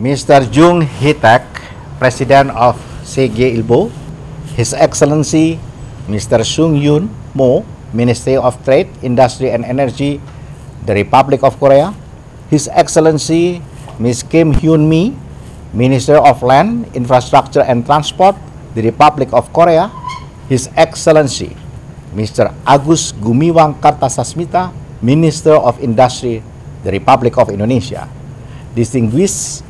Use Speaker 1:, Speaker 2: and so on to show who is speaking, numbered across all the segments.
Speaker 1: Mr. Jung Hee-tak, President of CG Ilbo, His Excellency Mr. Sung Yoon Mo, Ministry of Trade, Industry and Energy, the Republic of Korea, His Excellency Ms. Kim Hyun Mi, Minister of Land, Infrastructure and Transport, the Republic of Korea, His Excellency Mr. Agus Gumiwang Kartasasmita, Minister of Industry, the Republic of Indonesia, distinguished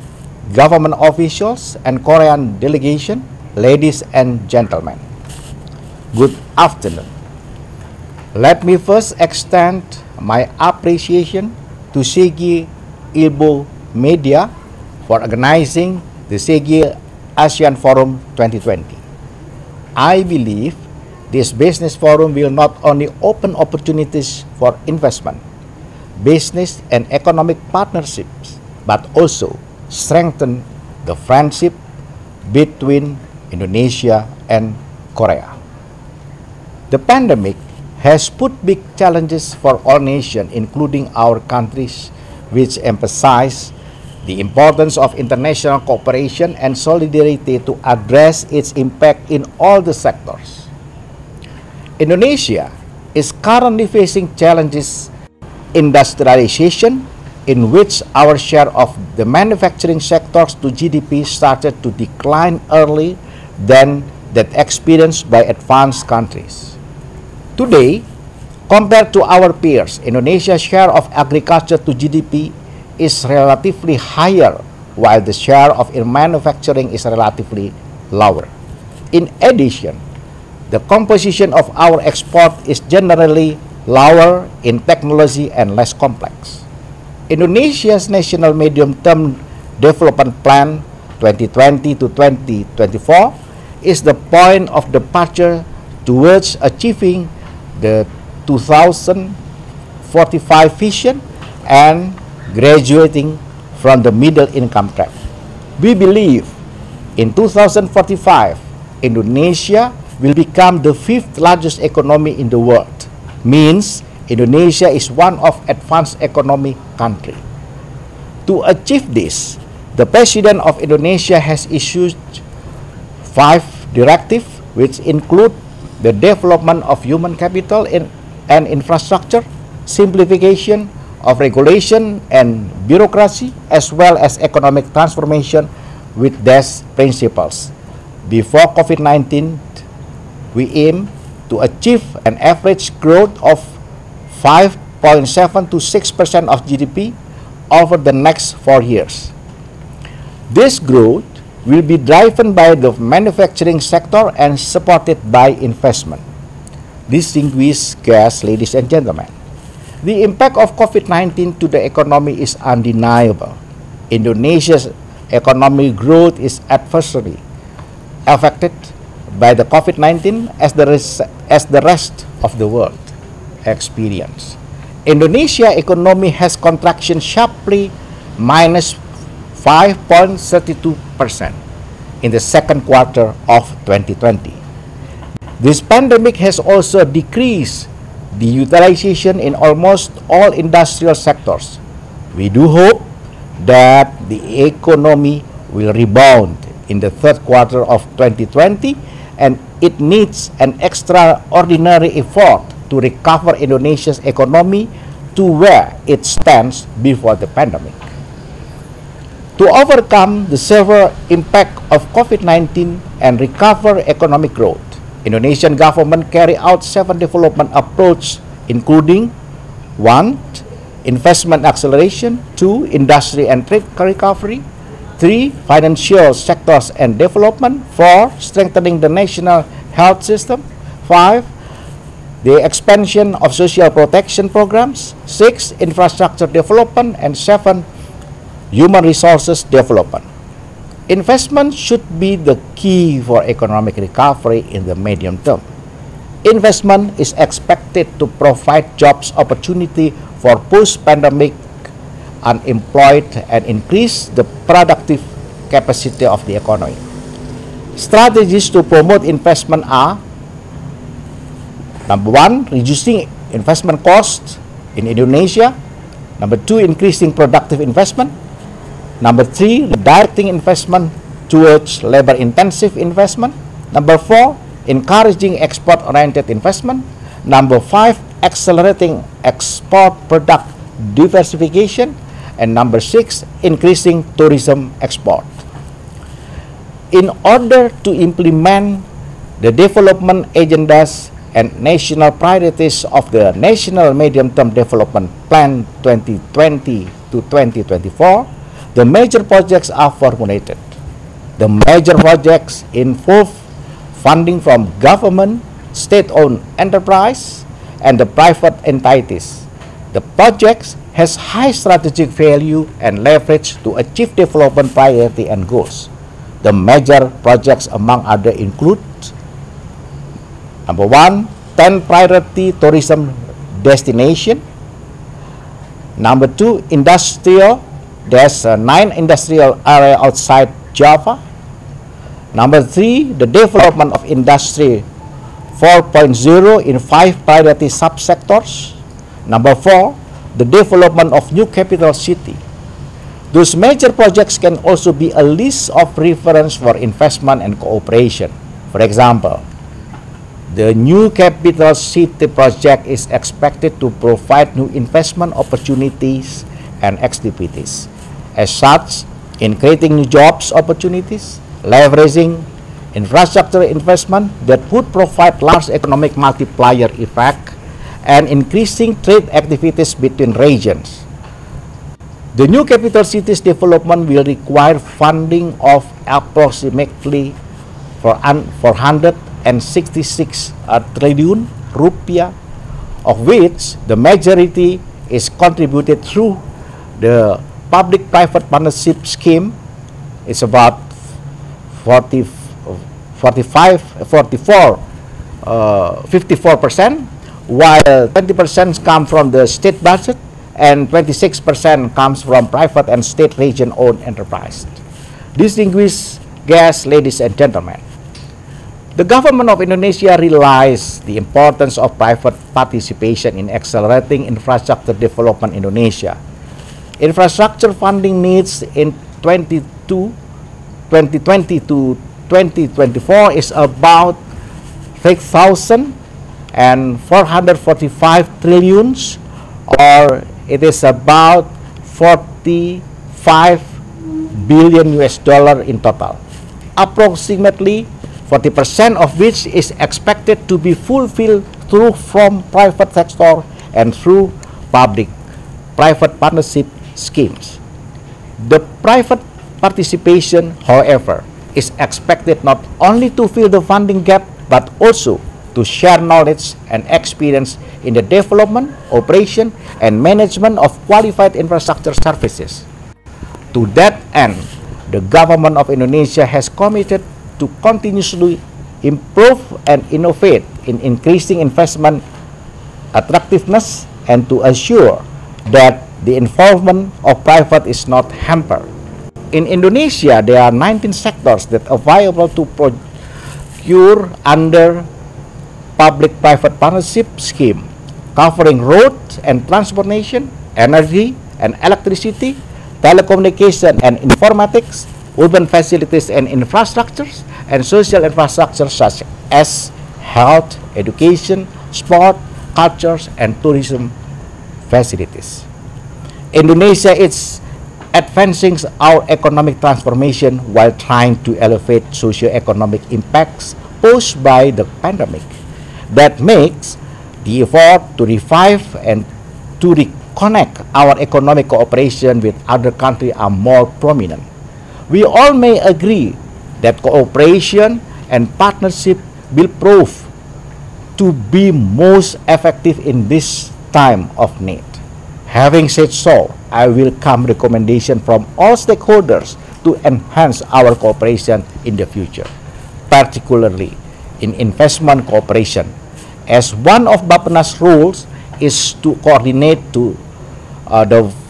Speaker 1: government officials and Korean delegation, ladies and gentlemen, good afternoon. Let me first extend my appreciation to CG Ilbo Media for organizing the CG ASEAN Forum 2020. I believe this business forum will not only open opportunities for investment, business and economic partnerships, but also strengthen the friendship between Indonesia and Korea. The pandemic has put big challenges for all nations, including our countries, which emphasize the importance of international cooperation and solidarity to address its impact in all the sectors. Indonesia is currently facing challenges industrialization, in which our share of the manufacturing sectors to GDP started to decline early than that experienced by advanced countries. Today, compared to our peers, Indonesia's share of agriculture to GDP is relatively higher, while the share of manufacturing is relatively lower. In addition, the composition of our export is generally lower in technology and less complex. Indonesia's National Medium-Term Development Plan 2020 to 2024 is the point of departure towards achieving the 2045 vision and graduating from the middle income trap. We believe in 2045, Indonesia will become the 5th largest economy in the world. Means Indonesia is one of advanced economy country. To achieve this, the President of Indonesia has issued 5 directives, which include the development of human capital and infrastructure, simplification of regulation and bureaucracy, as well as economic transformation with these principles. Before COVID-19, we aim to achieve an average growth of 5.7 to 6% of GDP over the next 4 years. This growth will be driven by the manufacturing sector and supported by investment. Distinguished guests, ladies and gentlemen, the impact of COVID-19 to the economy is undeniable. Indonesia's economic growth is adversely affected by the COVID-19 as the rest of the world experience. Indonesia economy has contraction sharply minus 5.32% in the second quarter of 2020. This pandemic has also decreased the utilization in almost all industrial sectors. We do hope that the economy will rebound in the third quarter of 2020, and it needs an extraordinary effort to recover Indonesia's economy to where it stands before the pandemic. To overcome the severe impact of COVID-19 and recover economic growth, Indonesian government carry out 7 development approaches, including 1. Investment acceleration, 2. Industry and trade recovery, 3. Financial sectors and development, 4. Strengthening the national health system, 5. The expansion of social protection programs, 6. Infrastructure development, and 7. Human resources development. Investment should be the key for economic recovery in the medium term. Investment is expected to provide jobs opportunity for post-pandemic unemployed and increase the productive capacity of the economy. Strategies to promote investment are: number 1, reducing investment costs in Indonesia. Number 2, increasing productive investment. Number 3, redirecting investment towards labor-intensive investment. Number 4, encouraging export-oriented investment. Number 5, accelerating export product diversification. And number 6, increasing tourism export. In order to implement the development agendas and national priorities of the National Medium-Term Development Plan 2020 to 2024, the major projects are formulated. The major projects involve funding from government, state-owned enterprise, and the private entities. The projects has high strategic value and leverage to achieve development priority and goals. The major projects among other include: number 1, 10 priority tourism destination. Number 2, industrial. There's 9 industrial area outside Java. Number 3, the development of industry 4.0 in 5 priority subsectors. Number 4, the development of new capital city. Those major projects can also be a list of reference for investment and cooperation. For example, the new capital city project is expected to provide new investment opportunities and activities. As such, in creating new jobs opportunities, leveraging infrastructure investment that would provide large economic multiplier effect, and increasing trade activities between regions. The new capital cities development will require funding of approximately 466 trillion rupiah, of which the majority is contributed through the public-private partnership scheme. It's about 54%, while 20% come from the state budget and 26% comes from private and state region-owned enterprise. Distinguished guests, ladies and gentlemen, the government of Indonesia realizes the importance of private participation in accelerating infrastructure development in Indonesia. Infrastructure funding needs in 2020 to 2024 is about 6,445 trillions, or it is about 45 billion US dollar in total. Approximately 40% of which is expected to be fulfilled through from private sector and through public-private partnership schemes. The private participation, however, is expected not only to fill the funding gap, but also to share knowledge and experience in the development, operation, and management of qualified infrastructure services. To that end, the government of Indonesia has committed to continuously improve and innovate in increasing investment attractiveness and to assure that the involvement of private is not hampered. In Indonesia, there are 19 sectors that are viable to procure under public-private partnership scheme, covering road and transportation, energy and electricity, telecommunication and informatics, urban facilities and infrastructures, and social infrastructure such as health, education, sport, cultures, and tourism facilities. Indonesia is advancing our economic transformation while trying to elevate socio-economic impacts posed by the pandemic. That makes the effort to revive and to reconnect our economic cooperation with other countries are more prominent. We all may agree that cooperation and partnership will prove to be most effective in this time of need. Having said so, I welcome recommendation from all stakeholders to enhance our cooperation in the future, particularly in investment cooperation, as one of Bappenas' roles is to coordinate the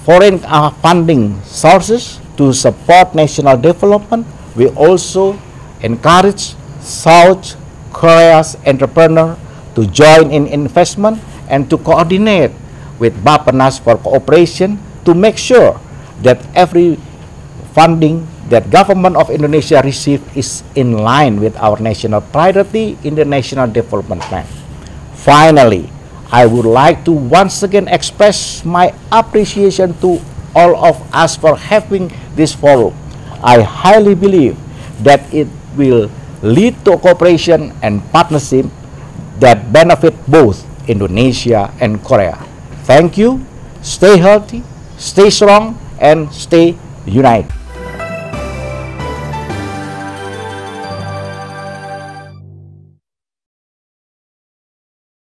Speaker 1: foreign funding sources to support national development. We also encourage South Korea's entrepreneurs to join in investment and to coordinate with Bappenas for cooperation to make sure that every funding that government of Indonesia received is in line with our national priority in the National Development Plan. Finally, I would like to once again express my appreciation to all of us for having this forum. I highly believe that it will lead to cooperation and partnership that benefit both Indonesia and Korea. Thank you, stay healthy, stay strong, and stay united.